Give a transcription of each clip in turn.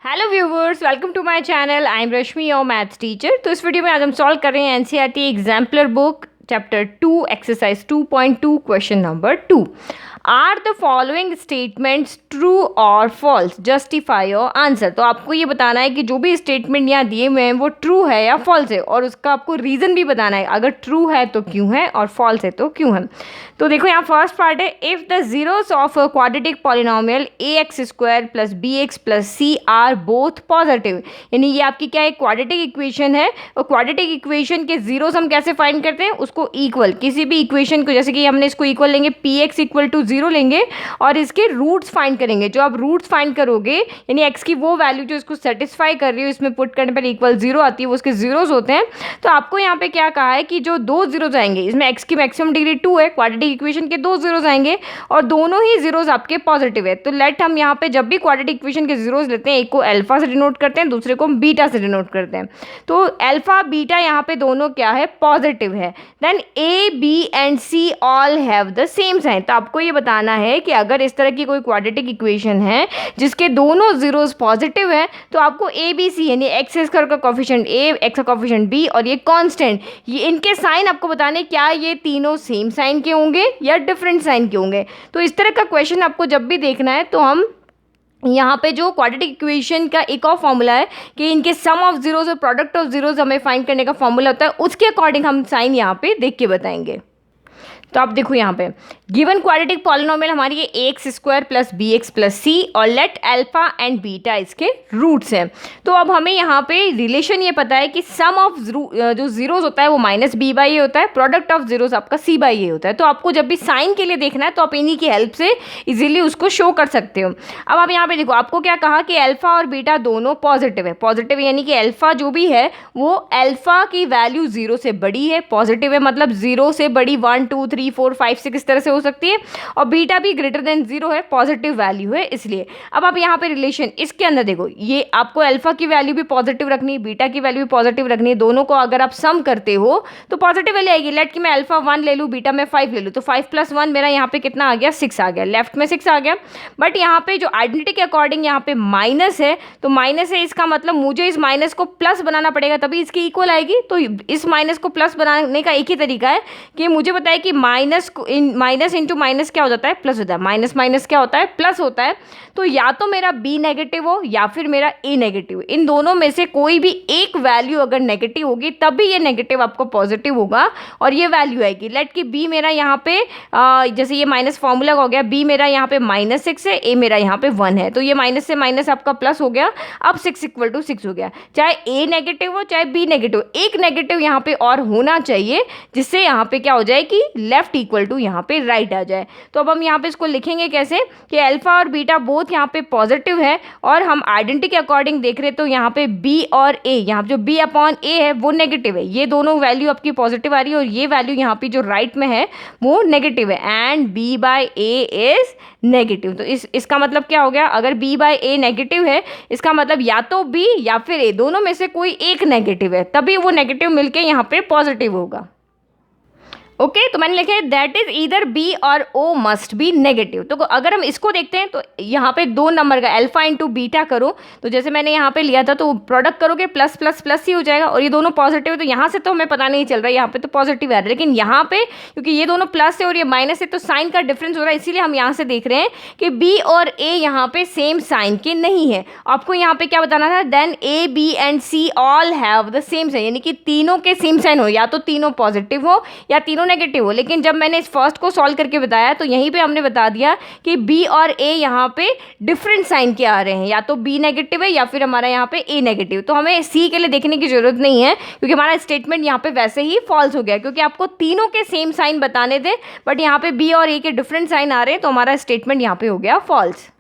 Hello viewers, welcome to my channel. I am Rashmi, your maths teacher. तो इस video में आज हम सॉल्व कर रहे हैं NCERT exemplar book chapter 2 exercise 2.2 question number 2। Are the following statements true और फॉल्स, जस्टिफाई योर आंसर। तो आपको ये बताना है कि जो भी स्टेटमेंट यहाँ दिए हुए हैं वो ट्रू है या फॉल्स है, और उसका आपको रीज़न भी बताना है। अगर ट्रू है तो क्यों है, और फॉल्स है तो क्यों है। तो देखो यहाँ फर्स्ट पार्ट है, if the zeros of a quadratic polynomial ax² plus bx plus c are both positive. यानी ये आपकी क्या है, क्वाड्रेटिक इक्वेशन है, और क्वाड्रेटिक इक्वेशन के जीरोस हम कैसे फाइंड करते हैं, उसको इक्वल, किसी भी इक्वेशन को, जैसे कि हमने इसको इक्वल लेंगे, px इक्वल टू 0 लेंगे और इसके रूट्स फाइंड करेंगे। जो आप रूट्स फाइंड करोगे यानी x की वो वैल्यू जो इसको सेटिस्फाई कर रही हो, इसमें पुट करने पर इक्वल 0 आती है, वो उसके जीरोस होते हैं। तो आपको यहाँ पे क्या कहा है कि जो दो जीरोस आएंगे, इसमें x की मैक्सिमम डिग्री 2 है, क्वाड्रेटिक इक्वेशन के दो जीरोस आएंगे और दोनों ही जीरोस आपके पॉजिटिव है। तो लेट हम यहाँ पे जब भी क्वाड्रेटिक इक्वेशन के जीरोस लेते हैं, एक को अल्फा से डिनोट करते हैं, दूसरे को बीटा से डिनोट करते हैं। तो अल्फा बीटा यहाँ पे दोनों क्या है, पॉजिटिव है। Then A B and C all have the same sign. तो आपको ये बताना है कि अगर इस तरह की कोई क्वाड्रेटिक इक्वेशन है जिसके दोनों जीरोस पॉजिटिव है, तो आपको ए बी सी यानी एक्स स्क्वायर का कोफिशिएंट ए, एक्स का कोफिशिएंट बी और ये कांस्टेंट, ये इनके साइन आपको बताने क्या ये तीनों सेम साइन के होंगे या डिफरेंट साइन के होंगे। तो इस तरह का क्वेश्चन आपको जब भी देखना है तो हम यहाँ पे जो क्वाड्रेटिक इक्वेशन का एक और फॉर्मूला है कि इनके सम ऑफ जीरोस और प्रोडक्ट ऑफ जीरोस हमें फाइंड करने का फॉर्मूला होता है, उसके अकॉर्डिंग हम साइन यहाँ पे देख के बताएंगे। तो आप देखो यहाँ पे गिवन क्वाड्रेटिक पॉलिनोमियल हमारी ये ax² plus bx plus c और लेट अल्फा एंड बीटा इसके रूट्स हैं। तो अब हमें यहाँ पे रिलेशन ये पता है कि सम ऑफ जो जीरोस होता है वो -b/a होता है, प्रोडक्ट ऑफ जीरोस आपका c/a होता है। तो आपको जब भी साइन के लिए देखना है तो आप इन्हीं की हेल्प से इजीली उसको शो कर सकते हो। अब आप यहाँ पे देखो, आपको क्या कहा कि अल्फा और बीटा दोनों पॉजिटिव है। पॉजिटिव यानी कि अल्फा जो भी है वो अल्फा की वैल्यू 0 से बड़ी है, पॉजिटिव है मतलब 0 से बड़ी 1 2 3 4 5 6 इस तरह से हो सकती है, और बीटा भी ग्रेटर देन 0 है, पॉजिटिव वैल्यू है इसलिए। अब आप यहाँ पे रिलेशन इसके अंदर देखो, ये आपको अल्फा की वैल्यू भी पॉजिटिव रखनी है, बीटा की वैल्यू भी पॉजिटिव रखनी है। दोनों को अगर आप सम करते हो तो पॉजिटिव वैल्यू आएगी। लेट कि मैं अल्फा 1 ले लूँ, बीटा में 5 ले लूँ, तो 5 + 1 मेरा यहाँ पे कितना आ गया, 6 आ गया, लेफ्ट में 6 आ गया। बट यहाँ पे जो आइडेंटिटी के अकॉर्डिंग यहाँ पे माइनस है, तो माइनस है, इसका मतलब मुझे इस माइनस को प्लस बनाना पड़ेगा तभी इसकी इक्वल आएगी। तो इस माइनस को प्लस बनाने का एक ही तरीका है कि मुझे बताया कि माइनस इंटू माइनस क्या हो जाता है, प्लस होता है, माइनस माइनस क्या होता है, प्लस होता है। तो या तो मेरा b नेगेटिव हो या फिर मेरा a नेगेटिव, इन दोनों में से कोई भी एक वैल्यू अगर नेगेटिव होगी तभी ये नेगेटिव आपको पॉजिटिव होगा और ये वैल्यू आएगी। लेट कि b मेरा यहाँ पे जैसे ये माइनस फॉर्मूला हो गया, b मेरा यहाँ पे -6 है, a मेरा यहाँ पे 1 है, तो ये माइनस से माइनस आपका प्लस हो गया। अब 6 = 6 हो गया, चाहे a नेगेटिव हो चाहे b नेगेटिव, एक नेगेटिव यहाँ पे और होना चाहिए जिससे यहाँ पे क्या हो जाए कि लेफ्ट इक्वल टू यहाँ पे राइट आ जाए। तो अब हम यहाँ पे इसको लिखेंगे कैसे कि अल्फा और बीटा बोथ यहाँ पे पॉजिटिव है और हम आइडेंटिटी के अकॉर्डिंग देख रहे तो यहाँ पे b और a, यहाँ पे जो b/a है वो नेगेटिव है, ये दोनों वैल्यू आपकी पॉजिटिव आ रही है और ये वैल्यू यहाँ पे जो राइट में है वो नेगेटिव है, एंड b/a इज नेगेटिव। तो इसका मतलब क्या हो गया, अगर b/a नेगेटिव है इसका मतलब या तो b या फिर a, दोनों में से कोई एक नेगेटिव है, तभी वो नेगेटिव मिलके यहाँ पे पॉजिटिव होगा। ओके तो मैंने लिखा है दैट इज ईदर बी और ओ मस्ट बी नेगेटिव। तो अगर हम इसको देखते हैं तो यहाँ पे 2 नंबर का अल्फा इंटू बीटा करो, तो जैसे मैंने यहाँ पे लिया था तो प्रोडक्ट करोगे प्लस प्लस प्लस ही हो जाएगा, और ये दोनों पॉजिटिव है तो यहाँ से तो हमें पता नहीं चल रहा है, यहाँ पे तो पॉजिटिव आ रहा है, लेकिन यहाँ पे क्योंकि ये दोनों प्लस है और ये माइनस है तो साइन का डिफरेंस हो रहा है, इसीलिए हम यहाँ से देख रहे हैं कि बी और ए यहाँ पे सेम साइन के नहीं है। आपको यहाँ पे क्या बताना था, then A B and C all have the same sign, यानी कि तीनों के सेम साइन हो, या तो तीनों पॉजिटिव हो या तीनों नेगेटिव हो। लेकिन जब मैंने इस फर्स्ट को सॉल्व करके बताया तो यहीं पे हमने बता दिया कि b और a यहाँ पे डिफरेंट साइन के आ रहे हैं, या तो b नेगेटिव है या फिर हमारा यहाँ पे a नेगेटिव। तो हमें c के लिए देखने की जरूरत नहीं है क्योंकि हमारा स्टेटमेंट यहाँ पे वैसे ही फॉल्स हो गया, क्योंकि आपको तीनों के सेम साइन बताने थे बट यहाँ पे b और a के डिफरेंट साइन आ रहे हैं, तो हमारा स्टेटमेंट यहाँ पे हो गया फॉल्स।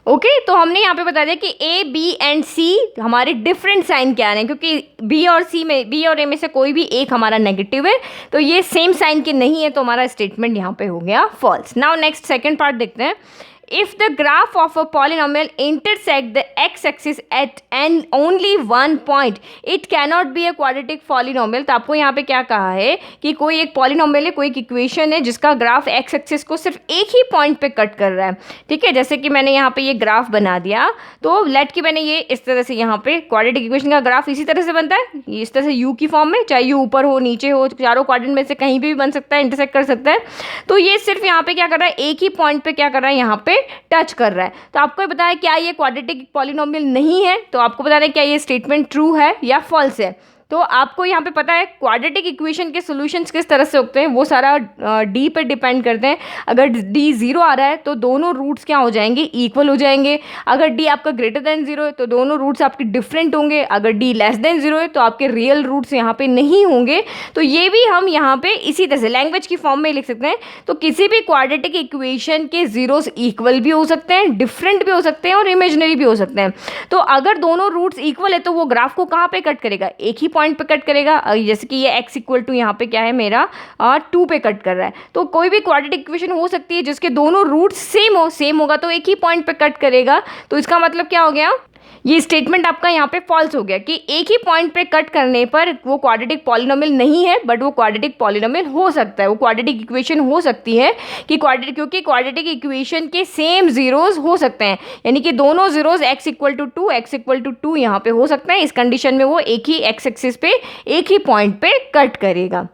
ओके तो हमने यहाँ पे बता दिया कि ए बी एंड सी हमारे डिफरेंट साइन क्या हैं, क्योंकि बी और ए में से कोई भी एक हमारा नेगेटिव है, तो ये सेम साइन के नहीं है, तो हमारा स्टेटमेंट यहाँ पे हो गया false. Now next second part देखते हैं। If the graph of a polynomial intersect the X axis at an only one point it cannot be a quadratic polynomial. तो आपको यहाँ पे क्या कहा है कि कोई एक पॉलिनोमियल है, कोई एक इक्वेशन है जिसका ग्राफ एक्स एक्सिस को सिर्फ एक ही पॉइंट पे कट कर रहा है। ठीक है, जैसे कि मैंने यहाँ पे ये ग्राफ बना दिया, तो लेट कि मैंने ये इस तरह से यहाँ पे क्वाड्रेटिक इक्वेशन का ग्राफ इसी तरह से बनता है, इस तरह से यू की फॉर्म में, चाहे यू ऊपर हो नीचे हो, चारों क्वाड्रेंट में से कहीं भी बन सकता है, इंटरसेक्ट कर सकता है। तो ये सिर्फ यहाँ पे क्या कर रहा है, एक ही पॉइंट पे क्या कर रहा है, यहाँ पे टच कर रहा है। तो आपको बताया क्या ये क्वाड्रेटिक पॉलिनोमियल नहीं है, तो आपको बताना है क्या ये स्टेटमेंट ट्रू है या फॉल्स है। तो आपको यहाँ पे पता है क्वाड्रेटिक इक्वेशन के सॉल्यूशंस किस तरह से होते हैं, वो सारा डी पे डिपेंड करते हैं। अगर डी जीरो आ रहा है तो दोनों रूट्स क्या हो जाएंगे, इक्वल हो जाएंगे। अगर डी आपका ग्रेटर देन जीरो है तो दोनों रूट्स आपके डिफरेंट होंगे। अगर डी लेस देन जीरो है तो आपके रियल रूट्स यहाँ पे नहीं होंगे। तो ये भी हम यहाँ पे इसी तरह से लैंग्वेज की फॉर्म में लिख सकते हैं। तो किसी भी क्वाड्रेटिक इक्वेशन के जीरोस इक्वल भी हो सकते हैं, डिफरेंट भी हो सकते हैं और इमेजिनरी भी हो सकते हैं। तो अगर दोनों रूट्स इक्वल है तो वो ग्राफ को कहाँ पे कट करेगा, एक ही पॉइंट पे कट करेगा। जैसे कि ये x इक्वल टू यहाँ पे क्या है मेरा 2 पे कट कर रहा है। तो कोई भी क्वाड्रेटिक इक्वेशन हो सकती है जिसके दोनों रूट्स सेम होगा तो एक ही पॉइंट पे कट करेगा। तो इसका मतलब क्या हो गया, ये स्टेटमेंट आपका यहाँ पे फॉल्स हो गया कि एक ही पॉइंट पे कट करने पर वो क्वाड्रेटिक पॉलिनोमियल नहीं है, बट वो क्वाड्रेटिक पॉलिनोमियल हो सकता है, वो क्वाड्रेटिक इक्वेशन हो सकती है कि क्वाड्रेटिक, क्योंकि क्वाड्रेटिक इक्वेशन के सेम जीरोस हो सकते हैं, यानी कि दोनों zeros x equal to 2 x equal to 2 यहाँ पे हो सकता है। इस कंडीशन में वो एक ही एक्स एक्सिस पे एक ही पॉइंट पे कट करेगा।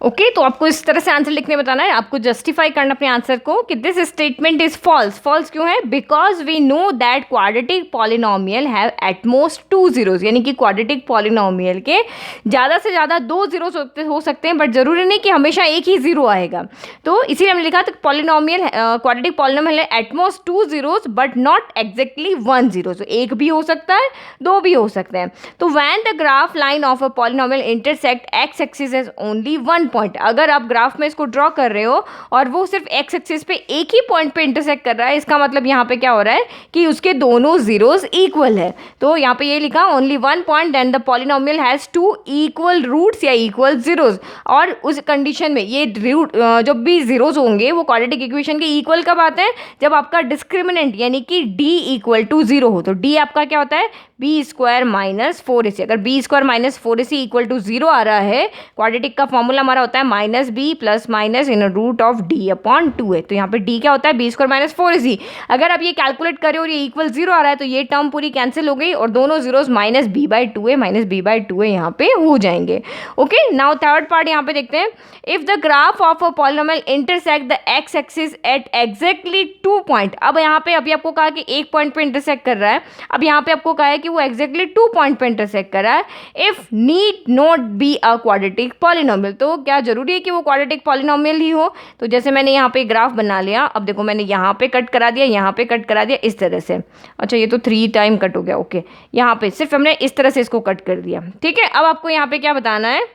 ओके तो आपको इस तरह से आंसर लिखने बताना है, आपको जस्टिफाई करना अपने आंसर को कि this statement is false. False क्यों है, because we know that quadratic polynomial have at most 2 zeros, यानी कि क्वाड्रेटिक पॉलिनोमियल के ज़्यादा से ज़्यादा 2 जीरोस हो सकते हैं, बट जरूरी नहीं कि हमेशा एक ही जीरो आएगा। तो इसीलिए हमने लिखा तो पॉलिनोमियल क्वाड्रेटिक पॉलिनोमियल है eight most 2 zeros but not exactly 1 zero. तो एक भी हो सकता है, 2 भी हो सकते हैं। तो when the graph line of a polynomial intersect x axis is only 1 point, अगर आप ग्राफ में इसको ड्रॉ कर रहे हो और वो सिर्फ एक्स एक्सिस पे एक ही पॉइंट पे इंटरसेक्ट कर रहा है, इसका मतलब यहाँ पे क्या हो रहा है कि उसके दोनों जीरोस इक्वल है। तो यहाँ पे ये लिखा only 1 point then the polynomial has 2 equal roots या इक्वल जीरोस। और उस कंडीशन में ये रूट जब भी जीरोस होंगे वो क्वाड्रेटिक इक्वेशन के इक्वल कब आते हैं, जब आपका डिस्क्रिमिनेंट यानी कि डी इक्वल टू 0 हो। तो डी आपका क्या होता है, बी स्क्वायर माइनस 4ac। अगर B square minus 4ac equal to 0 आ रहा है, क्वाड्रेटिक का फॉर्मूला हमारा होता है minus B plus minus in root of D upon 2 है। तो यहाँ पे डी क्या होता है, बी स्क्वायर माइनस 4ac। अगर आप ये कैलकुलेट करें और ये इक्वल 0 आ रहा है तो ये टर्म पूरी कैंसिल हो गई और दोनों zeros minus B by 2a minus B by 2a यहाँ पे हो जाएंगे। ओके नाउ थर्ड पार्ट यहाँ पे देखते हैं, if the graph of a polynomial intersect the X axis at exactly 2 point. अब यहाँ पे अभी आपको कहा कि एक पॉइंट पे इंटरसेक्ट कर रहा है, अब यहाँ पे आपको कहा है कि वो एग्जैक्टली 2 पॉइंट पे इंटरसेक्ट कर रहा है। If need not be a quadratic polynomial, तो क्या जरूरी है कि वो क्वाड्रेटिक पॉलिनोमियल ही हो। तो जैसे मैंने यहाँ पे ग्राफ बना लिया, अब देखो मैंने यहाँ पे कट करा दिया, यहाँ पे कट करा दिया इस तरह से। अच्छा ये तो 3 टाइम कट हो गया। ओके यहाँ पे सिर्फ हमने इस तरह से इसको कट कर दिया। ठीक है, अब आपको यहाँ पे क्या बताना है,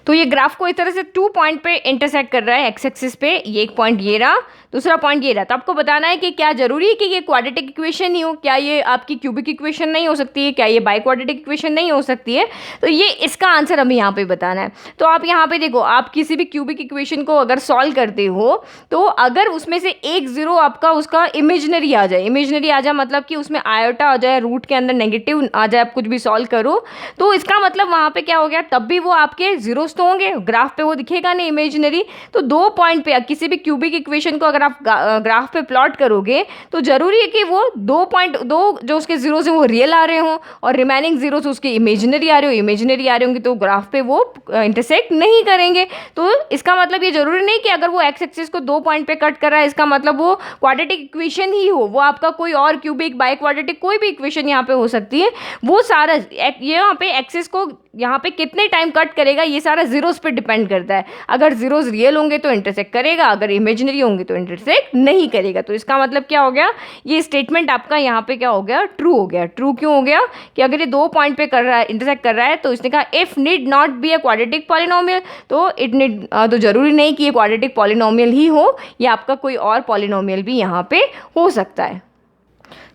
तो ये ग्राफ को इस तरह से 2 पॉइंट पे इंटरसेक्ट कर रहा है एक्स एक्सिस पे, ये एक पॉइंट ये रहा, दूसरा पॉइंट ये रहा। तो आपको बताना है कि क्या जरूरी है कि ये क्वाड्रेटिक इक्वेशन ही हो, क्या ये आपकी क्यूबिक इक्वेशन नहीं हो सकती है, क्या ये बाई क्वाड्रेटिक इक्वेशन नहीं हो सकती है। तो ये इसका आंसर हमें यहाँ पे बताना है। तो आप यहाँ पे देखो, आप किसी भी क्यूबिक इक्वेशन को अगर सॉल्व करते हो तो अगर उसमें से एक जीरो आपका उसका इमेजिनरी आ जाए, इमेजिनरी आ जाए मतलब कि उसमें आयोटा आ जाए, रूट के अंदर नेगेटिव आ जाए, आप कुछ भी सॉल्व करो तो इसका मतलब वहाँ पे क्या हो गया, तब भी वो आपके जीरोस तो होंगे, ग्राफ पे वो दिखेगा नहीं इमेजिनरी। तो 2 पॉइंट पे किसी भी क्यूबिक इक्वेशन को अगर आप ग्राफ पे प्लॉट करोगे तो जरूरी है कि वो 2.2 जो उसके जीरोस हैं वो रियल आ रहे हों और रिमेनिंग जीरोस उसके इमेजिनरी आ रहे हो, इमेजिनरी आ रहे होंगे तो ग्राफ पे वो इंटरसेक्ट नहीं करेंगे। तो इसका मतलब ये जरूरी नहीं कि अगर वो एक्स एक्सिस को 2 पॉइंट पे कट कर रहा है इसका मतलब वो क्वाड्रेटिक इक्वेशन ही हो, वो आपका कोई और क्यूबिक बाई क्वाड्रेटिक कोई भी इक्वेशन यहाँ पे हो सकती है। वो सारा ये यहाँ पे एक्सिस को यहाँ पे कितने टाइम कट करेगा ये सारा जीरोस पे डिपेंड करता है। अगर जीरोस रियल होंगे तो इंटरसेक्ट करेगा, अगर इमेजिनरी होंगे तो इंटरसेक्ट नहीं करेगा। तो इसका मतलब क्या हो गया, ये स्टेटमेंट आपका यहाँ पे क्या हो गया, ट्रू हो गया। ट्रू क्यों हो गया कि अगर ये 2 पॉइंट पे कर रहा है, इंटरसेक्ट कर रहा है, तो इसने कहा if need not be a quadratic polynomial, तो इट नीड तो जरूरी नहीं कि ये क्वाड्रेटिक पॉलिनोमियल ही हो, या आपका कोई और पॉलिनोमियल भी यहाँ पे हो सकता है।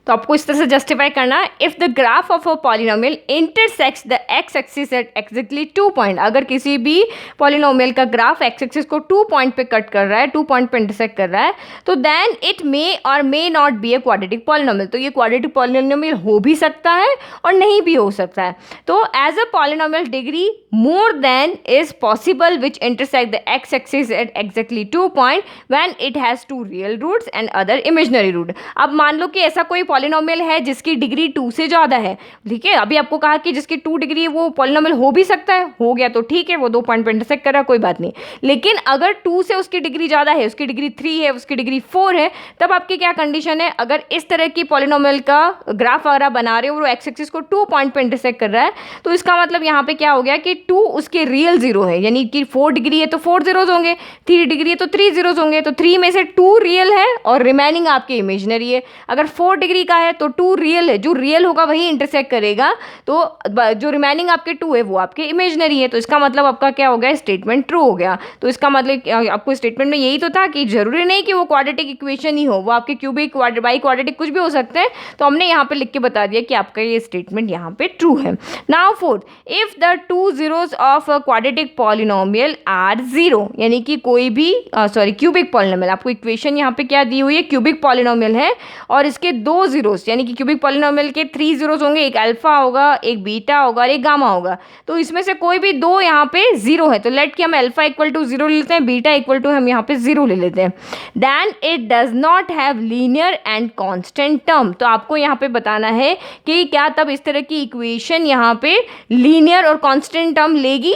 तो आपको इस तरह से जस्टिफाई करना है, if the graph of a polynomial intersects the X axis at exactly 2 point, अगर किसी भी पॉलिनोमियल का ग्राफ एक्स एक्सिस को 2 पॉइंट पे कट कर रहा है, 2 पॉइंट पे इंटरसेक्ट कर रहा है, तो देन इट मे और may not be a quadratic polynomial. तो ये क्वाड्रेटिक पॉलिनोमियल हो भी सकता है और नहीं भी हो सकता है। तो as a polynomial degree more than is possible which intersect the X axis at exactly 2 point when it has 2 real roots and other imaginary root. अब मान लो कि ऐसा कोई पॉलिनोमियल है जिसकी डिग्री 2 से ज़्यादा है, ठीक है, अभी आपको कहा कि जिसकी 2 डिग्री है वो पॉलिनोमियल हो भी सकता है, हो गया तो ठीक है, वो 2 पॉइंट पे इंटरसेक्ट कर रहा है, कोई बात नहीं। लेकिन अगर 2 से उसकी डिग्री ज़्यादा है, उसकी डिग्री 3 है, उसकी डिग्री 4 है, तब आपकी क्या कंडीशन है, अगर इस तरह की पॉलिनोमियल का ग्राफ वगैरह बना रहे हो और वो एक्स एक्सिस को 2 पॉइंट पे इंटरसेक्ट कर रहा है, तो इसका मतलब यहाँ पे क्या हो गया कि 2 उसके रियल जीरो है, यानी कि 4 डिग्री है तो 4 जीरोज होंगे, 3 डिग्री है तो 3 जीरोज होंगे, तो 3 में से 2 रियल है और रिमेनिंग आपके इमेजिनरी है। अगर 4 डिग्री का है तो 2 रियल है, जो रियल होगा वही इंटरसेक्ट करेगा, तो जो रिमेनिंग आपके 2 है वो आपके इमेजिनरी है। तो इसका मतलब आपका क्या हो गया, स्टेटमेंट ट्रू हो गया। तो इसका मतलब आपको स्टेटमेंट में यही तो था कि जरूरी नहीं कि वो क्वाड्रेटिक इक्वेशन ही हो, वो आपके क्यूबिक बाई क्वाड्रेटिक कुछ भी हो सकते हैं। तो हमने यहाँ पे लिख के बता दिया कि आपका ये स्टेटमेंट यहाँ पे ट्रू है। Now fourth, if the 2 zeros of a quadratic polynomial are 0, यानी कि कोई भी क्यूबिक पॉलिनोमियल, आपको इक्वेशन यहाँ पे क्या दी हुई है, क्यूबिक पॉलिनोमियल है और इसके 2 जीरोज, यानी कि क्यूबिक पॉलिनोमियल के 3 जीरोज होंगे, एक अल्फा होगा, एक बीटा होगा और एक गामा होगा। तो इसमें से कोई भी 2 यहाँ पे 0 है, तो लेट कि हम अल्फा इक्वल टू 0 ले लेते हैं, बीटा इक्वल टू हम यहाँ पे 0 ले लेते हैं। Then it does not have linear and constant term. तो आपको यहाँ पे बताना है कि क्या तब इस तरह की इक्वेशन यहाँ पे लीनियर और कांस्टेंट टर्म लेगी,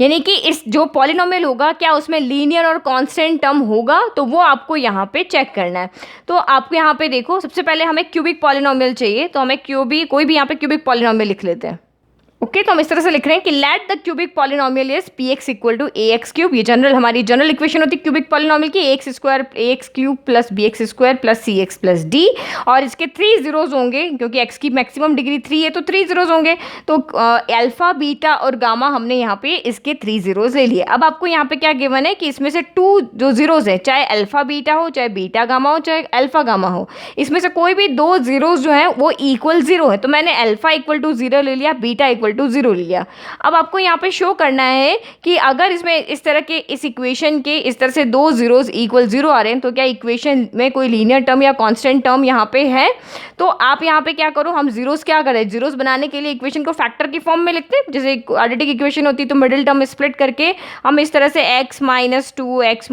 यानी कि इस जो पॉलिनोमियल होगा क्या उसमें लीनियर और कांस्टेंट टर्म होगा, तो वो आपको यहाँ पे चेक करना है। तो आपको यहाँ पे देखो, सबसे पहले हमें क्यूबिक पॉलिनोमियल चाहिए, तो हमें कोई भी यहाँ पे क्यूबिक पॉलिनोमियल लिख लेते हैं। ओके, तो हम इस तरह से लिख रहे हैं कि let the cubic polynomial is P X equal to A X cube. ये हमारी जनरल इक्वेशन होती है क्यूबिक पॉलिनोमियल की, A X cube plus B X square plus C X plus D, और इसके 3 जीरोज होंगे क्योंकि एक्स की मैक्सिमम डिग्री 3 है तो 3 जीरोज होंगे। तो अल्फा बीटा और गामा हमने यहाँ पे इसके 3 जीरोज ले लिए। अब आपको यहाँ पे क्या गिवन है कि इसमें से 2 जो जीरोज है, चाहे अल्फा बीटा हो, चाहे बीटा गामा हो, चाहे अल्फा गामा हो, इसमें से कोई भी 2 जीरोज जो है वो इक्वल 0 है। तो मैंने अल्फा इक्वल टू 0 ले लिया, बीटा इक्वल टू 0 लिया। अब आपको यहाँ पे शो करना है कि अगर इसमें इस तरह के इस इक्वेशन के इस तरह से 2 जीरोज इक्वल 0 आ रहे हैं, तो क्या इक्वेशन में कोई लीनियर टर्म या कांस्टेंट टर्म यहाँ पे है। तो आप यहाँ पे क्या करो, हम जीरोज क्या करें, जीरोज बनाने के लिए इक्वेशन को फैक्टर की फॉर्म में लिखते हैं। जैसे क्वाड्रेटिक इक्वेशन होती है तो मिडिल टर्म स्प्लिट करके हम इस तरह से x - 2 x -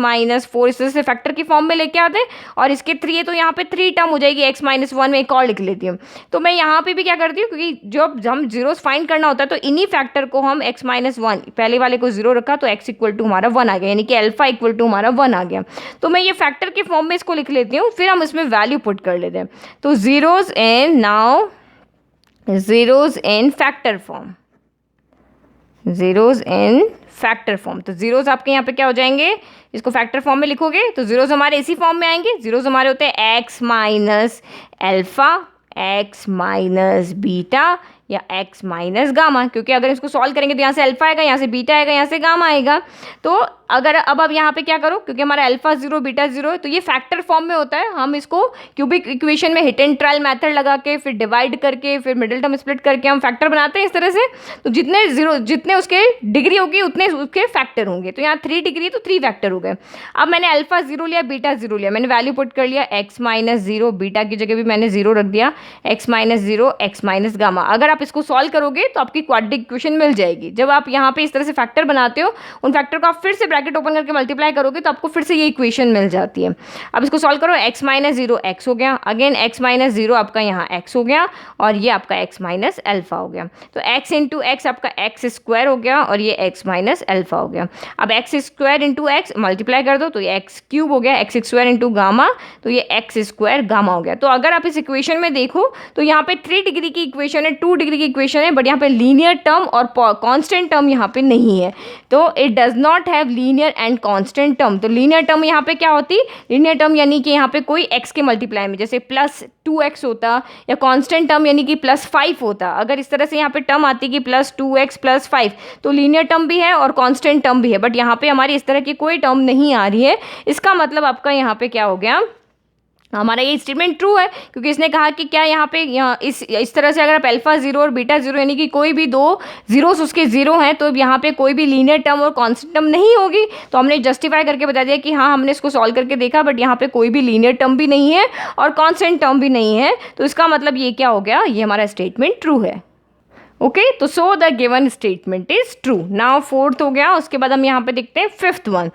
4 इस तरह से फैक्टर की फॉर्म में लेके आते हैं, और इसके 3 है तो यहाँ पे 3 टर्म हो जाएगी, x - 1 में एक और लिख लेती हूँ। तो मैं यहाँ पे भी क्या करती हूँ, क्योंकि जब हम जीरोज फाइंड करना होता है तो इन्हीं फैक्टर को हम x - 1, पहले वाले को 0 रखा तो x इक्वल टू हमारा 1 आ गया, यानी कि अल्फा इक्वल टू हमारा 1 आ गया। तो मैं ये फैक्टर के फॉर्म में इसको लिख लेती हूँ, फिर हम इसमें वैल्यू पुट कर लेते हैं। तो जीरोज इन फैक्टर फॉर्म, जीरोज इन फैक्टर फॉर्म। तो जीरोज आपके यहाँ पे क्या हो जाएंगे, इसको फैक्टर फॉर्म में लिखोगे तो जीरोज हमारे इसी फॉर्म में आएंगे। जीरोज हमारे होते हैं x minus alpha, x minus beta या x माइनस गामा, क्योंकि अगर इसको सॉल्व करेंगे तो यहाँ से अल्फा आएगा, यहाँ से बीटा आएगा, यहाँ से गामा आएगा। तो अगर अब यहाँ पे क्या करो, क्योंकि हमारा अल्फा 0 बीटा 0 है तो ये फैक्टर फॉर्म में होता है, हम इसको क्यूबिक इक्वेशन में हिट एंड ट्रायल मेथड लगा के फिर डिवाइड करके फिर मिडिल टर्म स्प्लिट करके हम फैक्टर बनाते हैं इस तरह से। तो जितने उसके डिग्री होगी उतने उसके फैक्टर होंगे। तो यहाँ 3 डिग्री तो 3 फैक्टर हो गए। अब मैंने अल्फा 0 लिया, बीटा 0 लिया, मैंने वैल्यू पुट कर लिया, x - 0, बीटा की जगह भी मैंने 0 रख दिया, x - 0 x माइनस गामा। अगर आप इसको सॉल्व करोगे तो आपकी क्वाड्रेटिक इक्वेशन मिल जाएगी। जब आप यहाँ पे इस तरह से फैक्टर बनाते हो, उन फैक्टर को आप फिर से ब्रैकेट ओपन करके मल्टीप्लाई करोगे तो आपको फिर से ये इक्वेशन मिल जाती है। अब इसको सॉल्व करो, x - 0 x हो गया, अगेन x - 0 आपका यहाँ x हो गया, और ये आपका x माइनस अल्फा हो गया। तो x इंटू एक्स आपका x स्क्वायर हो गया, और ये x माइनस अल्फा हो गया। अब x square into x multiply कर दो तो ये x क्यूब हो गया, x स्क्वायर इंटू गामा तो ये x स्क्वायर गामा हो गया। तो अगर आप इस इक्वेशन में देखो तो यहाँ पे 3 डिग्री की इक्वेशन है, 2 डिग्री की इक्वेशन है, बट यहाँ पे लीनियर टर्म और कांस्टेंट टर्म यहाँ पे नहीं है। तो it does not have linear and constant term. तो लीनियर टर्म यहाँ पे क्या होती, लीनियर टर्म यानी कि यहाँ पे कोई x के मल्टीप्लाई में जैसे प्लस 2x होता, या कांस्टेंट टर्म यानी कि +5 होता। अगर इस तरह से यहाँ पे टर्म आती कि +2x +5 तो लीनियर टर्म भी है और कांस्टेंट टर्म भी है, बट यहाँ पे हमारी इस तरह की कोई टर्म नहीं आ रही है। इसका मतलब आपका यहाँ पे क्या हो गया, हमारा ये स्टेटमेंट ट्रू है, क्योंकि इसने कहा कि क्या यहाँ पे इस तरह से अगर आप अल्फा जीरो और बीटा जीरो यानी कि कोई भी दो जीरोस उसके जीरो हैं तो यहाँ पे कोई भी लीनियर टर्म और कांस्टेंट टर्म नहीं होगी। तो हमने जस्टिफाई करके बता दिया कि हाँ हमने इसको सॉल्व करके देखा बट यहाँ पे कोई भी लीनियर टर्म भी नहीं है और कांस्टेंट टर्म भी नहीं है। तो इसका मतलब ये क्या हो गया, ये हमारा स्टेटमेंट ट्रू है। ओके, तो सो the given statement is true. Now fourth हो गया, उसके बाद हम यहाँ पे देखते हैं fifth one.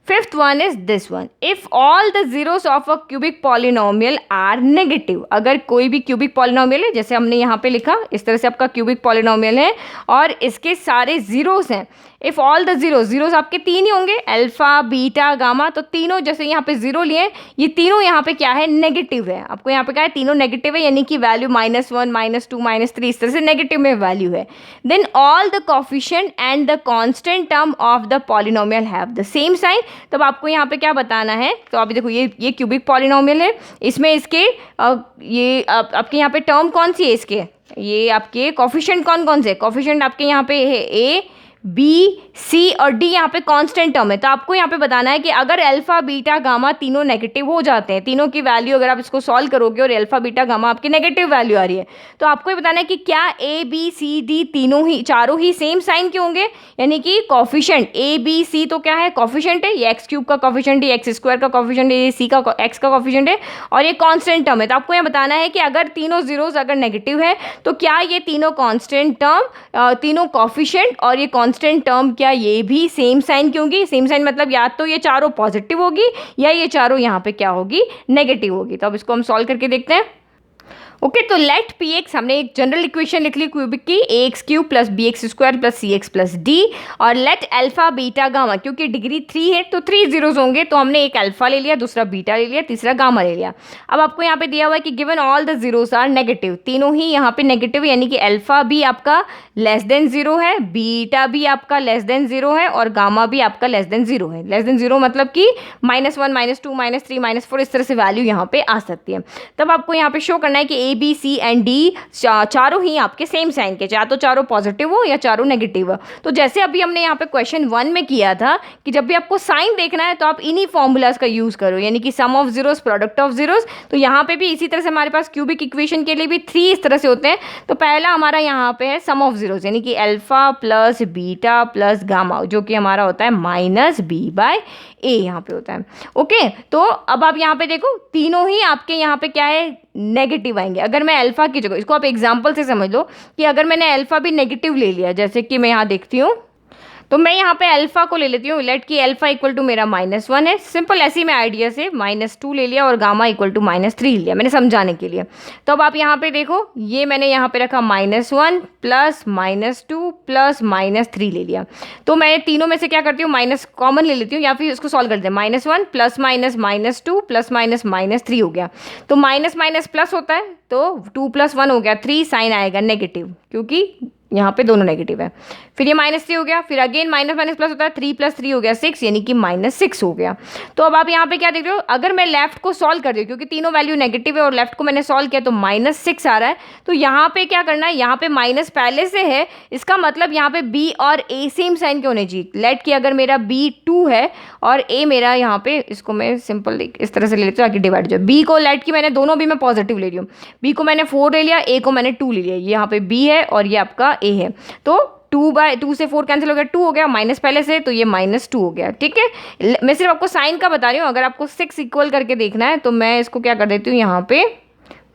Fifth one is this one. If all the zeros of a cubic polynomial are negative, अगर कोई भी क्यूबिक पॉलिनोमियल है, जैसे हमने यहाँ पे लिखा इस तरह से आपका क्यूबिक पॉलिनोमियल है और इसके सारे जीरोस हैं। इफ़ ऑल द जीरोस आपके तीन ही होंगे, अल्फा बीटा गामा, तो तीनों जैसे यहाँ पे जीरो लिए, ये तीनों यहाँ पे क्या है, नेगेटिव है। आपको यहाँ पे क्या है, तीनों नेगेटिव है, यानी कि वैल्यू -1 -2 -3 इस तरह से नेगेटिव में वैल्यू है। Then all the coefficient and the constant term of the polynomial have the same sign. तब आपको यहाँ पे क्या बताना है, तो अभी देखो ये क्यूबिक पॉलिनोमियल है, इसमें इसके ये आपके यहाँ पे टर्म कौन सी है, इसके ये आपके कोफिशिएंट कौन से, कोफिशिएंट आपके यहाँ पे है ए बी सी और डी, यहाँ पे कांस्टेंट टर्म है। तो आपको यहाँ पे बताना है कि अगर अल्फा बीटा गामा तीनों नेगेटिव हो जाते हैं, तीनों की वैल्यू अगर आप इसको सॉल्व करोगे और अल्फा बीटा गामा आपकी नेगेटिव वैल्यू आ रही है, तो आपको ये बताना है कि क्या ए बी सी डी तीनों ही चारों ही सेम साइन के होंगे, यानी कि कॉफिशिएंट ए बी सी तो क्या है, कॉफिशिएंट है, ये एक्स क्यूब का कॉफिशिएंट है, एक्स स्क्वायर का कॉफिशिएंट है, ये सी का एक्स का कॉफिशिएंट है और ये कांस्टेंट टर्म है। तो आपको यहाँ बताना है कि अगर तीनों जीरोस अगर नेगेटिव है तो क्या ये तीनों कांस्टेंट टर्म, तीनों कॉफिशिएंट और ये कांस्टेंट टर्म क्या ये भी सेम साइन की होगी। सेम साइन मतलब या तो ये चारों पॉजिटिव होगी या ये चारों यहाँ पे क्या होगी, नेगेटिव होगी। तो अब इसको हम सॉल्व करके देखते हैं। ओके, तो लेट पी एक्स, हमने एक जनरल इक्वेशन लिख ली क्यूबिक की, A X cube plus B X square plus C X plus D, और लेट अल्फा बीटा गामा, क्योंकि डिग्री 3 है तो 3 जीरोस होंगे, तो हमने एक अल्फा ले लिया, दूसरा बीटा ले लिया, तीसरा गामा ले लिया। अब आपको यहाँ पे दिया हुआ है कि given all the zeros are negative, तीनों ही यहाँ पे नेगेटिव, यानी कि अल्फा भी आपका लेस देन जीरो है, बीटा भी आपका लेस देन जीरो है और गामा भी आपका लेस देन जीरो है। लेस देन जीरो मतलब कि -1 -2 -3 -4 इस तरह से वैल्यू यहाँ पे आ सकती है। तब आपको यहाँ पे शो करना है कि A B C and D चारों ही आपके सेम साइन के, चाहे तो चारों पॉजिटिव हो या चारों नेगेटिव हो। तो जैसे अभी हमने यहाँ पे क्वेश्चन 1 में किया था कि जब भी आपको साइन देखना है तो आप इन्हीं फॉर्मूलाज का यूज करो, यानी कि sum of zeros product of zeros. तो यहाँ पे भी इसी तरह से हमारे पास क्यूबिक इक्वेशन के लिए भी 3 इस तरह से होते हैं। तो पहला हमारा यहाँ पे है सम ऑफ जीरोस, यानी कि alpha plus beta plus gamma, जो कि हमारा होता है -b/a यहाँ पे होता है। ओके, तो अब आप यहाँ पे देखो तीनों ही आपके यहाँ पे क्या है, नेगेटिव आएंगे। अगर मैं अल्फा की जगह, इसको आप एग्जांपल से समझ लो कि अगर मैंने अल्फा भी नेगेटिव ले लिया, जैसे कि मैं यहाँ देखती हूँ, तो मैं यहाँ पे अल्फा को ले लेती हूँ, लेट की अल्फा इक्वल टू मेरा -1 है, सिंपल ऐसे ही मैं आइडिया से -2 ले लिया और गामा इक्वल टू -3 लिया, मैंने समझाने के लिए। तो अब आप यहाँ पे देखो, ये मैंने यहाँ पे रखा -1 प्लस -2 प्लस -3 ले लिया। तो मैं तीनों में से क्या करती हूँ, माइनस कॉमन ले लेती हूँ या फिर इसको सॉल्व करते हैं। -1 प्लस -2 प्लस -3 हो गया, तो माइनस माइनस प्लस होता है, तो 2 + 1 हो गया 3, साइन आएगा नेगेटिव, क्योंकि यहाँ पे दोनों नेगेटिव है। फिर ये -3 हो गया, फिर अगेन माइनस माइनस प्लस होता है, 3 + 3 हो गया 6, यानी कि -6 हो गया। तो अब आप यहाँ पे क्या देख रहे हो, अगर मैं लेफ्ट को सॉल्व कर रही हूँ, क्योंकि तीनों वैल्यू नेगेटिव है और लेफ्ट को मैंने सॉल्व किया तो -6 आ रहा है। तो यहाँ पे क्या करना है, यहाँ पे माइनस पहले से है, इसका मतलब यहाँ पे बी और ए सेम साइन के होने चाहिए। लेट की अगर मेरा बी 2 है और ए मेरा यहाँ पे, इसको मैं सिंपल इस तरह से ले लेती हूँ ताकि डिवाइड जाए। बी को लेट की मैंने दोनों भी मैं पॉजिटिव ले रही हूँ, बी को मैंने 4 ले लिया, ए को मैंने 2 ले लिया। ये यहाँ पे बी है और ये आपका ए है, तो 2/2 से 4 कैंसिल हो गया, 2 हो गया, माइनस पहले से, तो ये -2 हो गया। ठीक है, मैं सिर्फ आपको साइन का बता रही हूँ, अगर आपको 6 इक्वल करके देखना है तो मैं इसको क्या कर देती हूँ, यहाँ पे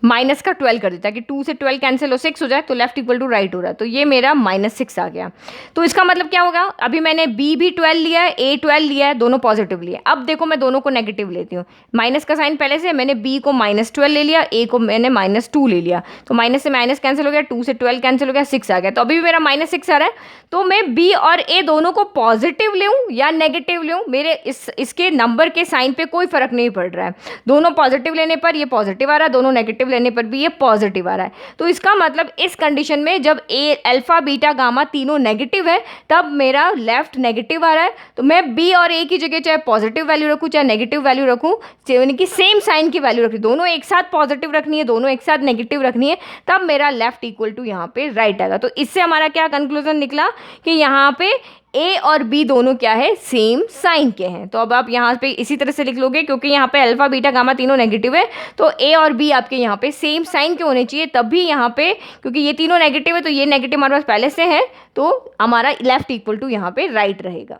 माइनस का 12 कर देता है कि 2 से 12 कैंसिल हो 6 हो जाए, तो लेफ्ट इक्वल टू राइट हो रहा है। तो ये मेरा -6 आ गया। तो इसका मतलब क्या होगा, अभी मैंने बी भी 12 लिया है, ए 12 लिया है, दोनों पॉजिटिव लिए। अब देखो मैं दोनों को नेगेटिव लेती हूँ, माइनस का साइन पहले से, मैंने बी को -12 ले लिया, ए को मैंने -2 ले लिया, तो माइनस से माइनस कैंसिल हो गया, 2 से 12 कैंसिल हो गया, 6 आ गया। तो अभी भी मेरा -6 आ रहा है। तो मैं बी और ए दोनों को पॉजिटिव लूँ या नेगेटिव लूँ, मेरे इसके नंबर के साइन पे कोई फर्क नहीं पड़ रहा है। दोनों पॉजिटिव लेने पर ये पॉजिटिव आ रहा है, दोनों नेगेटिव लेने पर भी ये पॉजिटिव आ रहा है। तो इसका मतलब इस कंडीशन में जब ए अल्फा बीटा गामा तीनों नेगेटिव है, तब मेरा लेफ्ट नेगेटिव आ रहा है। तो मैं बी और ए की जगह चाहे पॉजिटिव वैल्यू रखूँ चाहे नेगेटिव वैल्यू रखूँ, यानी कि सेम साइन की वैल्यू रखी, दोनों एक साथ पॉजिटिव रखनी है, दोनों एक साथ नेगेटिव रखनी है, तब मेरा लेफ्ट इक्वल टू यहाँ पे राइट आएगा। तो इससे हमारा क्या कंक्लूजन निकला कि यहाँ पे ए और बी दोनों क्या है, सेम साइन के हैं। तो अब आप यहाँ पे इसी तरह से लिख लोगे, क्योंकि यहाँ पे अल्फा बीटा गामा तीनों नेगेटिव है, तो ए और बी आपके यहाँ पे सेम साइन के होने चाहिए, तभी यहाँ पे, क्योंकि ये तीनों नेगेटिव है तो ये नेगेटिव हमारे पास पहले से है, तो हमारा लेफ्ट इक्वल टू यहाँ पे राइट रहेगा।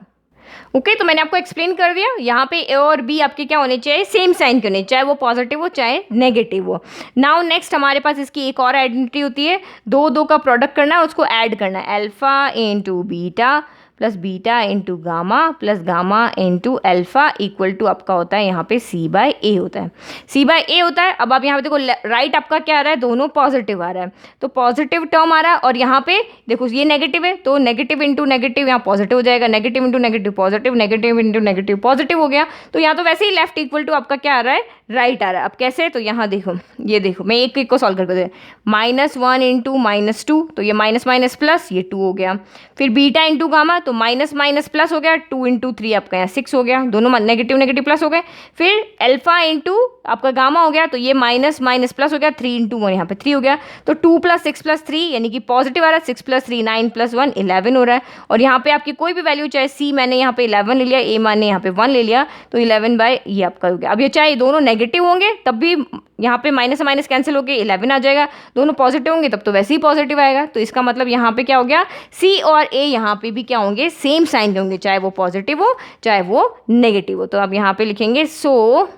ओके, तो मैंने आपको एक्सप्लेन कर दिया। यहाँ पे ए और बी आपके क्या होने चाहिए, सेम साइन के होने, चाहे वो पॉजिटिव हो चाहे नेगेटिव हो। नाउ नेक्स्ट हमारे पास इसकी एक और आइडेंटिटी होती है, दो दो का प्रोडक्ट करना है, उसको ऐड करना है, alpha into beta plus beta into gamma plus gamma into alpha equal to आपका होता है यहाँ पे सी बाय ए होता है, सी बाय ए होता है। अब आप यहाँ पे देखो राइट आपका क्या आ रहा है, दोनों पॉजिटिव आ रहा है, तो पॉजिटिव टर्म आ रहा है, और यहाँ पे देखो ये नेगेटिव है तो नेगेटिव इंटू नेगेटिव यहाँ पॉजिटिव हो जाएगा, negative into negative positive, negative into negative positive हो गया। तो यहाँ तो वैसे ही लेफ्ट इक्वल टू आपका क्या आ रहा है, राइट आ रहा है। अब कैसे, तो यहाँ देखो, ये देखो मैं एक को सॉल्व करके दे, -1 इंटू -2, तो ये माइनस माइनस प्लस, ये 2 हो गया। फिर बीटा इंटू गामा, तो माइनस माइनस प्लस हो गया, 2 इंटू 3 आपका यहाँ 6 हो गया, दोनों नेगेटिव नेगेटिव प्लस हो गए। फिर अल्फा इंटू आपका गामा हो गया, तो ये माइनस माइनस प्लस हो गया, 3 इंटू 1 यहाँ पे 3 हो गया, तो 2 + 6 + 3 यानी कि पॉजिटिव आ रहा है, 6 + 3 9 + 1 11 हो रहा है। और यहाँ पे आपकी कोई भी वैल्यू, चाहे सी मैंने यहाँ पे 11 ले लिया, ए मैंने यहाँ पे 1 ले लिया, तो 11 बाय ये आपका हो गया। अब ये चाहे दोनों नेगेटिव होंगे तब भी यहाँ पे माइनस से माइनस कैंसिल होकर 11 आ जाएगा, दोनों पॉजिटिव होंगे तब तो वैसे ही पॉजिटिव आएगा। तो इसका मतलब यहाँ पे क्या हो गया, सी और ए यहाँ पे भी क्या होंगे, सेम साइन के होंगे, चाहे वो पॉजिटिव हो चाहे वो नेगेटिव हो। तो अब यहाँ पे लिखेंगे so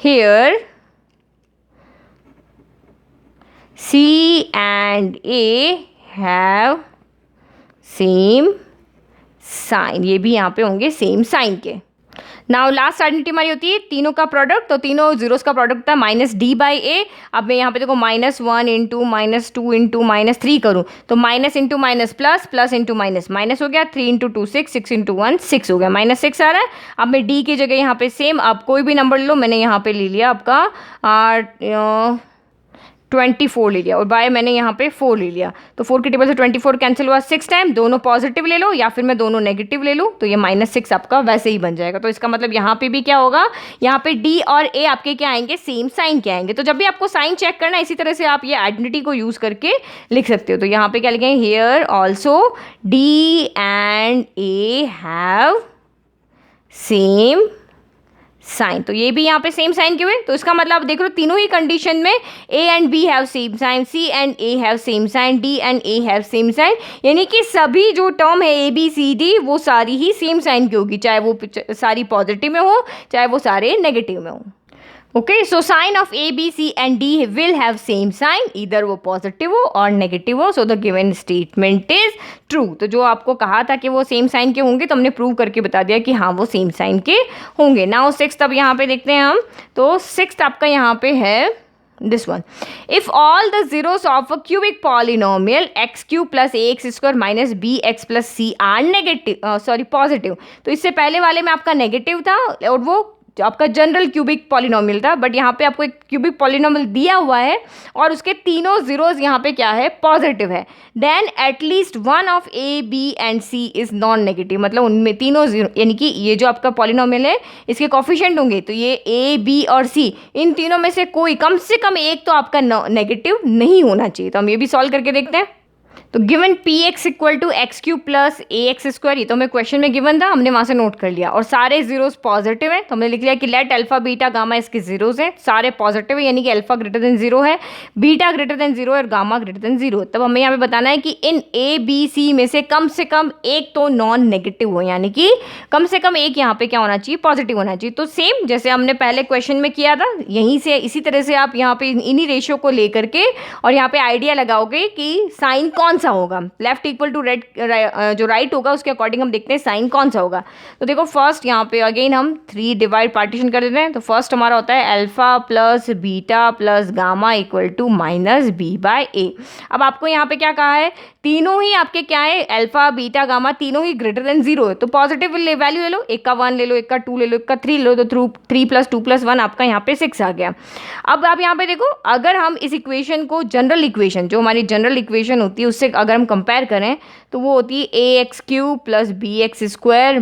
here C and A have same sign, ये भी यहाँ पे होंगे सेम साइन के। नाउ लास्ट आइडेंटिटी हमारी होती है तीनों का प्रोडक्ट, तो तीनों जीरोस का प्रोडक्ट था -d/a। अब मैं यहाँ पे देखो -1 इंटू -2 इंटू -3 करूँ, तो minus into minus plus, plus into minus minus हो गया, 3 इंटू 2 6, 6 इंटू 1 6 हो गया, -6 आ रहा है। अब मैं d की जगह यहाँ पे सेम, आप कोई भी नंबर लो, मैंने यहाँ पे ले लिया आपका 24 ले लिया, और बाय मैंने यहाँ पे 4 ले लिया, तो 4 की टेबल से 24 कैंसिल हुआ 6 टाइम, दोनों पॉजिटिव ले लो या फिर मैं दोनों नेगेटिव ले लूँ, तो ये -6 आपका वैसे ही बन जाएगा। तो इसका मतलब यहाँ पे भी क्या होगा, यहाँ पे डी और ए आपके क्या आएंगे, सेम साइन के आएंगे। तो जब भी आपको साइन चेक करना है, इसी तरह से आप ये आइडेंटिटी को यूज़ करके लिख सकते हो। तो यहाँ पे क्या लिखेंगे, here also D and A have same sign, तो ये भी यहाँ पे सेम साइन क्यों है, तो इसका मतलब देख लो तीनों ही कंडीशन में A and B have same sign, C and A have same sign, D and A have same sign, यानी कि सभी जो टर्म है ए बी सी डी वो सारी ही सेम साइन की होगी, चाहे वो सारी पॉजिटिव में हो चाहे वो सारे नेगेटिव में हो। Okay, so sign of A B C and D will have same sign, इधर वो पॉजिटिव हो और नेगेटिव हो, so the given statement is true. तो जो आपको कहा था कि वो सेम साइन के होंगे, तो हमने प्रूव करके बता दिया कि हाँ वो सेम साइन के होंगे। नाउ 6th अब यहाँ पे देखते हैं हम, तो 6th आपका यहाँ पे है this one, if all the zeros of a cubic polynomial x³ + ax² minus bx + c are negative positive, तो इससे पहले वाले में आपका नेगेटिव था और वो आपका जनरल क्यूबिक पॉलिनोमियल था, बट यहाँ पे आपको एक क्यूबिक पॉलिनोमियल दिया हुआ है और उसके तीनों जीरोस यहाँ पे क्या है, पॉजिटिव है, then at least one of A B and C is non negative, मतलब उनमें तीनों जीरो, यानी कि ये जो आपका पॉलिनोमियल है इसके कोफिशिएंट होंगे, तो ये ए बी और सी इन तीनों में से कोई कम से कम एक तो आपका नेगेटिव नहीं होना चाहिए। तो हम ये भी सॉल्व करके देखते हैं। तो गिवन px = x³ + ax², ये तो हमें क्वेश्चन में गिवन था, हमने वहाँ से नोट कर लिया, और सारे जीरोस पॉजिटिव हैं, तो हमने लिख लिया कि लेट अल्फा बीटा गामा इसके जीरोस हैं, सारे पॉजिटिव है, यानी कि अल्फा > 0 है, बीटा > 0 और गामा > 0। तब हमें यहाँ पे बताना है कि इन ए बी सी में से कम एक तो नॉन नेगेटिव हो, यानी कि कम से कम एक यहाँ पे क्या होना चाहिए, पॉजिटिव होना चाहिए। तो सेम जैसे हमने पहले क्वेश्चन में किया था, यहीं से इसी तरह से आप यहाँ पे इन्हीं रेशियो को लेकर के और यहाँ पे आइडिया लगाओगे कि साइन कौन सा होगा, लेफ्ट इक्वल टू जो राइट होगा उसके अकॉर्डिंग हम देखते हैं साइन कौन सा होगा। तो देखो फर्स्ट यहाँ पे अगेन हम 3 डिवाइड पार्टीशन कर देते हैं। तो फर्स्ट हमारा होता है अल्फा + बीटा + गामा = -b/a। अब आपको यहाँ पे क्या कहा है, तीनों ही आपके क्या है, अल्फा बीटा गामा तीनों ही > 0 है, तो पॉजिटिव वैल्यू ले लो, एक का 1 ले लो, एक का 2 ले लो, एक का 3 ले लो, तो 3 + 2 + 1 आपका यहाँ पे 6 आ गया। अब आप यहाँ पे देखो, अगर हम इस इक्वेशन को जनरल इक्वेशन, जो हमारी जनरल इक्वेशन होती है उससे अगर हम कंपेयर करें तो वो होती है ax³ + bx²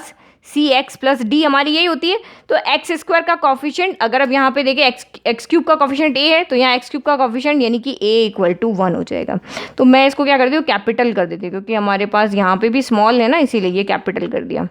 - सी एक्स प्लस डी हमारी यही होती है। तो एक्स स्क्वायर का कॉफिशिएंट अगर अब यहाँ पे देखें एक्स क्यूब का कॉफिशिएंट ए है, तो यहाँ एक्स क्यूब का कॉफिशिएंट यानी कि ए इक्वल टू 1 हो जाएगा। तो मैं इसको क्या करती हूँ, कैपिटल कर देती हूँ, क्योंकि हमारे पास यहाँ पे भी स्मॉल है ना, इसीलिए ये कैपिटल कर दिया।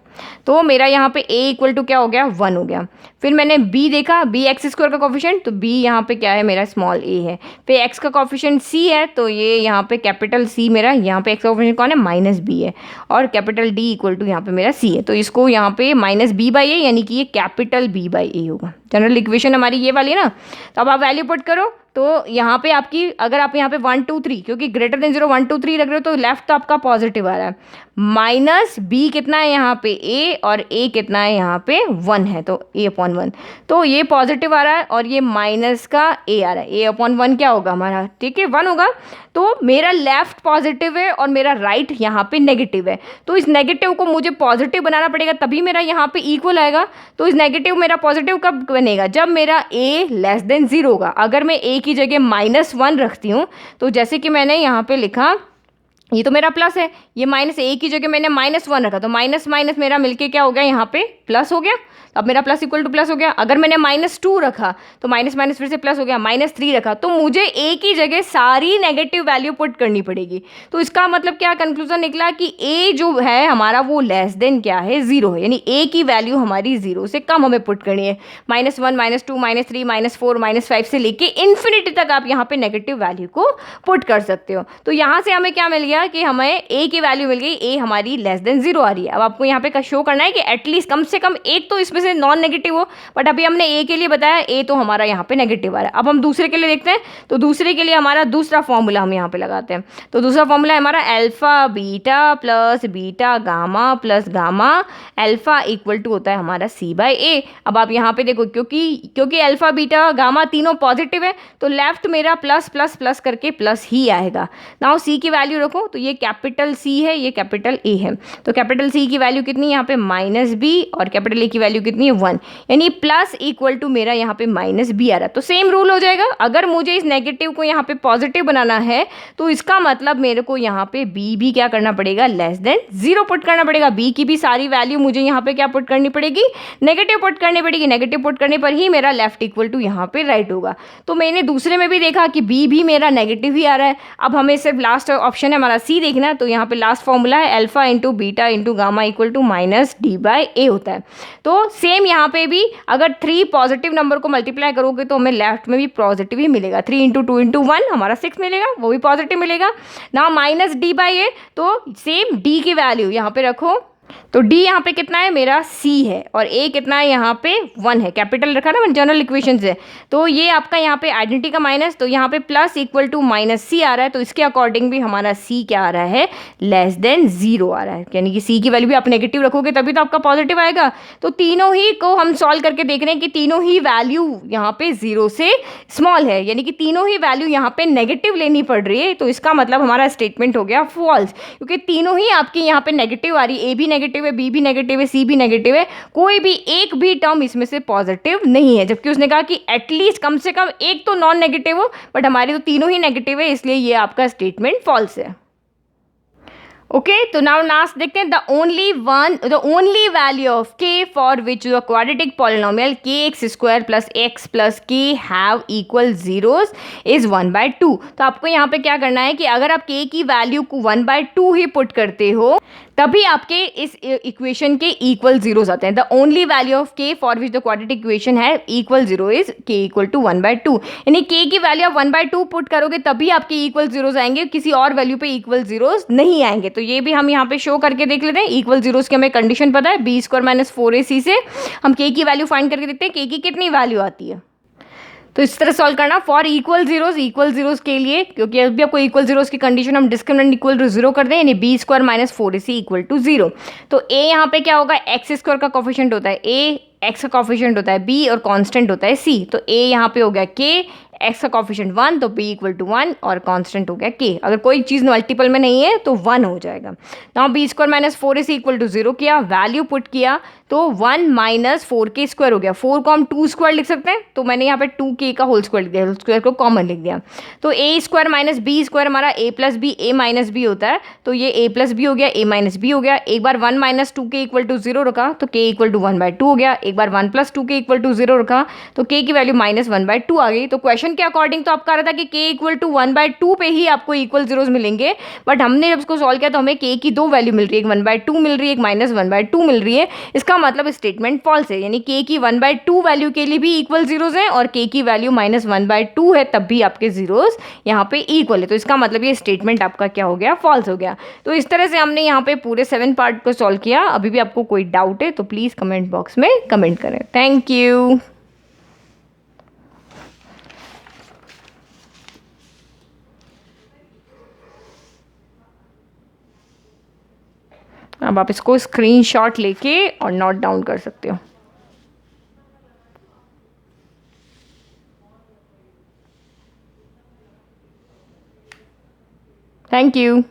तो मेरा यहाँ पे ए इक्वल टू क्या हो गया, 1 हो गया। फिर मैंने बी देखा, बी एक्स स्क्वायर का कॉफिशिएंट, तो बी यहाँ पे क्या है, मेरा स्मॉल ए है। फिर एक्स का कॉफिशिएंट सी है, तो ये यहाँ पे कैपिटल सी मेरा, यहाँ पे एक्स का कॉफिशिएंट कौन है, माइनस बी है। और कैपिटल डी इक्वल टू यहाँ पे मेरा सी है, तो इसको यहाँ पे माइनस बी बाई ए यानी कि ये कैपिटल बी बाई ए होगा। जनरल इक्वेशन हमारी ये वाली है ना। तो अब आप वैल्यू पुट करो, तो यहाँ पे आपकी अगर आप यहाँ पे 1 2 3 क्योंकि ग्रेटर देन 0 1 2 3 रख रहे हो, तो लेफ्ट तो आपका पॉजिटिव आ रहा है। माइनस बी कितना है यहाँ पे ए, और ए कितना है यहाँ पे 1 है, तो ए अपॉन 1। तो ये पॉजिटिव आ रहा है और ये माइनस का ए आ रहा है, ए अपॉन 1 क्या होगा हमारा, ठीक है 1 होगा। तो मेरा लेफ्ट पॉजिटिव है और मेरा राइट यहाँ पे नेगेटिव है, तो इस नेगेटिव को मुझे पॉजिटिव बनाना पड़ेगा, तभी मेरा यहाँ पे इक्वल आएगा। तो इस नेगेटिव मेरा पॉजिटिव कब बनेगा, जब मेरा ए लेस देन 0 होगा। अगर मैं ए की जगह -1 रखती हूँ, तो जैसे कि मैंने यहाँ पे लिखा, ये तो मेरा प्लस है, ये माइनस ए की जगह मैंने -1 रखा, तो माइनस माइनस मेरा मिलके क्या हो गया, यहाँ पे प्लस हो गया। अब मेरा प्लस इक्वल टू प्लस हो गया। अगर मैंने -2 रखा, तो माइनस माइनस फिर से प्लस हो गया। -3 रखा, तो मुझे ए की जगह सारी नेगेटिव वैल्यू पुट करनी पड़ेगी। तो इसका मतलब क्या कंक्लूजन निकला कि ए जो है हमारा वो लेस देन क्या है, 0 है, यानी ए की वैल्यू हमारी 0 से कम हमें पुट करनी है। -1 -2 -3 -4 -5 से लेके इन्फिनिटी तक आप यहाँ पे नेगेटिव वैल्यू को पुट कर सकते हो। तो यहाँ से हमें क्या मिल गया कि हमें ए की वैल्यू मिल गई, ए हमारी लेस देन 0 आ रही है। अब आपको यहाँ पे शो करना है कि एटलीस्ट कम से कम एक तो इसमें से नॉन नेगेटिव हो, बट अभी हमने ए के लिए बताया, ए तो हमारा यहाँ पे नेगेटिव आ रहा है। अब हम दूसरे के लिए देखते हैं, तो दूसरे के लिए हमारा दूसरा फॉर्मूला हम यहाँ पे लगाते हैं। तो दूसरा फॉर्मूला है हमारा alpha beta plus beta gamma plus gamma alpha equal to होता है हमारा सी बाई ए। अब आप यहाँ पे देखो, क्योंकि अल्फा बीटा गामा तीनों पॉजिटिव है, तो लेफ्ट मेरा प्लस प्लस प्लस करके प्लस ही आएगा। नाउ सी की वैल्यू रखो, तो ये कैपिटल सी है, ये कैपिटल ए है, तो कैपिटल सी की वैल्यू कितनी है यहाँ पे -b, और कैपिटल ए की वैल्यू कितनी है 1, यानी प्लस इक्वल टू मेरा यहाँ पे -b आ रहा है। तो सेम रूल हो जाएगा, अगर मुझे इस नेगेटिव को यहाँ पे पॉजिटिव बनाना है, तो इसका मतलब मेरे को यहाँ पे b भी क्या करना पड़ेगा, लेस देन 0 पुट करना पड़ेगा। b की भी सारी वैल्यू मुझे यहाँ पे क्या पुट करनी पड़ेगी, नेगेटिव पुट करनी पड़ेगी। नेगेटिव पुट करने पर ही मेरा लेफ्ट इक्वल टू यहाँ पे राइट होगा। तो मैंने दूसरे में भी देखा कि b भी मेरा नेगेटिव ही आ रहा है। अब हमें सिर्फ लास्ट ऑप्शन है हमारा सी देखना है, तो यहाँ पे लास्ट फॉर्मूला है alpha into beta into gamma equal to -d/a होता है। तो सेम यहाँ पे भी अगर 3 पॉजिटिव नंबर को मल्टीप्लाई करोगे, तो हमें लेफ्ट में भी पॉजिटिव ही मिलेगा। 3 इंटू 2 इंटू 1 हमारा 6 मिलेगा, वो भी पॉजिटिव मिलेगा ना। -d/a, तो सेम d की वैल्यू यहाँ पे रखो, तो d यहाँ पे कितना है, मेरा c है, और a कितना है यहाँ पे 1 है, कैपिटल रखा ना मैंने जनरल इक्वेशन से। तो ये आपका यहाँ पे आइडेंटिटी का माइनस, तो यहाँ पे प्लस इक्वल टू -c आ रहा है, तो इसके अकॉर्डिंग भी हमारा c क्या आ रहा है, लेस देन 0 आ रहा है, यानी कि c की वैल्यू भी आप नेगेटिव रखोगे तभी तो आपका पॉजिटिव आएगा। तो तीनों ही को हम सॉल्व करके देख रहे हैं कि तीनों ही वैल्यू यहाँ पे 0 से स्मॉल है, यानी कि तीनों ही वैल्यू यहाँ पे नेगेटिव लेनी पड़ रही है। तो इसका मतलब हमारा स्टेटमेंट हो गया फॉल्स, क्योंकि तीनों ही आपकी यहाँ पे नेगेटिव आ रही है, a भी नेगेटिव है, बी भी नेगेटिव है, सी भी नेगेटिव है, कोई भी एक भी टर्म इसमें से पॉजिटिव नहीं है। जबकि उसने कहा कि एटलीस्ट कम से कम एक तो नॉन नेगेटिव हो, बट हमारी तो तीनों ही नेगेटिव है, इसलिए ये आपका स्टेटमेंट फॉल्स है। ओके, तो नाउ लास्ट देखते हैं, the only value of k for which the quadratic polynomial kx² plus x plus k have equal zeros is 1/2। तो आपको यहाँ पे क्या करना है कि अगर आप k की वैल्यू को 1/2 ही पुट करते हो, तभी आपके इस इक्वेशन के इक्वल जीरोस आते हैं। The only value of k for which the quadratic equation है equal zero is k equal to 1/2, यानी k की वैल्यू आप 1/2 पुट करोगे तभी आपके इक्वल जीरोस आएंगे, किसी और वैल्यू पे इक्वल जीरोस नहीं आएंगे। तो ये भी हम यहाँ पे शो करके देख लेते हैं। इक्वल जीरोस की हमें कंडीशन पता है, b² - 4ac से हम k की वैल्यू फाइंड करके देखते हैं k की कितनी वैल्यू आती है। तो इस तरह सॉल्व करना फॉर इक्वल जीरोस के लिए, क्योंकि अभी आपको इक्वल जीरोस की कंडीशन हम डिस्क्रिमिनेंट इक्वल टू 0 कर दें, यानी b² - 4ac इक्वल टू 0। तो a यहाँ पे क्या होगा, x² का कोफिशिएंट होता है a, x का कोफिशिएंट होता है b और कांस्टेंट होता है c। तो a यहाँ पे हो गया k, एक्स का कॉफिशिएंट 1 तो बी इक्वल टू 1 और कांस्टेंट हो गया के। अगर कोई चीज़ मल्टीपल में नहीं है तो 1 हो जाएगा। Now B square minus 4ac equal to 0 किया, वैल्यू पुट किया तो 1 माइनस 4k स्क्वायर हो गया। 4 को हम 2 स्क्वायर लिख सकते हैं, तो मैंने यहाँ पे 2k का होल स्क्वायर लिख दिया, होल स्क्वायर को कॉमन लिख दिया। तो A square minus B square हमारा a plus B A minus B होता है, तो ये a प्लस बी हो गया, a माइनस बी हो गया। एक बार 1 माइनस 2k इक्वल टू 0 रखा तो k इक्वल टू 1/2 हो गया। एक बार 1 प्लस 2k इक्वल टू 0 रखा तो k की वैल्यू माइनस 1/2 आ गई। तो क्वेश्चन के अकॉर्डिंग तो आपका रहा था कि k इक्वल टू 1/2 पे ही आपको इक्वल जीरोज मिलेंगे, बट हमने जब इसको सॉल्व किया तो हमें k की दो वैल्यू मिल रही है, एक 1/2 मिल रही है, एक माइनस 1/2 मिल रही है। इसका मतलब स्टेटमेंट फॉल्स है, यानी k की 1/2 वैल्यू के लिए भी इक्वल जीरोज हैं और k की वैल्यू माइनस 1/2 है तब भी आपके जीरोज यहाँ पे इक्वल है। तो इसका मतलब ये स्टेटमेंट आपका क्या हो गया, फॉल्स हो गया। तो इस तरह से हमने यहाँ पे पूरे 7 पार्ट को सॉल्व किया। अभी भी आपको कोई डाउट है तो प्लीज़ कमेंट बॉक्स में कमेंट करें। Thank you. अब आप इसको स्क्रीनशॉट लेके और नोट डाउन कर सकते हो। Thank you.